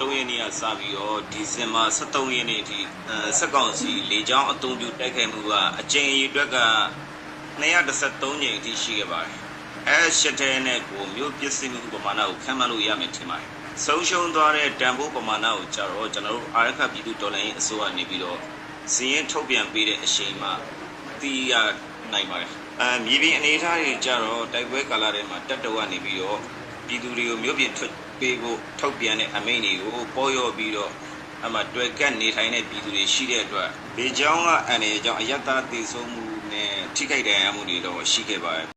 23ရက်နေ့ကစပြီးတော့ဒီဇင်ဘာ23ရက်နေ့အထိစက်ကောင်စီလေကြောင်းအသုံးပြုတိုက်ခိုက်မှုကအကြိမ်အရေအတွက်က213ကြိမ်အထိရှိခဲ့ပါတယ်ရှစ်တဲနဲ့ကိုမြို့ပစ္စည်းမှုပမာဏကိုခန့်မှန်းလို့ရမယ်ထင်ပါတယ်ဆုံးရှုံးသွားတဲ့တန်ဖိုးပမာဏကိုကြတော့ကျွန်တော်တို့အာရခပြည်သူဒေါ်လာရင်းအစိုးရနေပြီးတော့စီးရင်ထုတ်ပြန်ပေးတဲ့အချိန်မှာသိရနိုင်ပါတယ်မြေပြင်အနေအထားတွေကြတော့တိုက်ပွဲကာလထဲမှာတက်တော့ကနေပြီးတော့ပြည်သူတွေကိုမြို့ပြင်ထွက်ပေးဖို့ထုတ်ပြန်တဲ့အမိန့်တွေကိုပေါ်ရော့ပြီးတော့အမှတွေ့ကတ်နေထိုင်တဲ့ပြည်သူတွေရှိတဲ့အတွက်ဘေးချောင်းကအန်ရကြောင့်အယက်သားတည်ဆုံမှုနဲ့ထိခိုက်ဒဏ်ရာမှုတွေတော့ရှိခဲ့ပါတယ်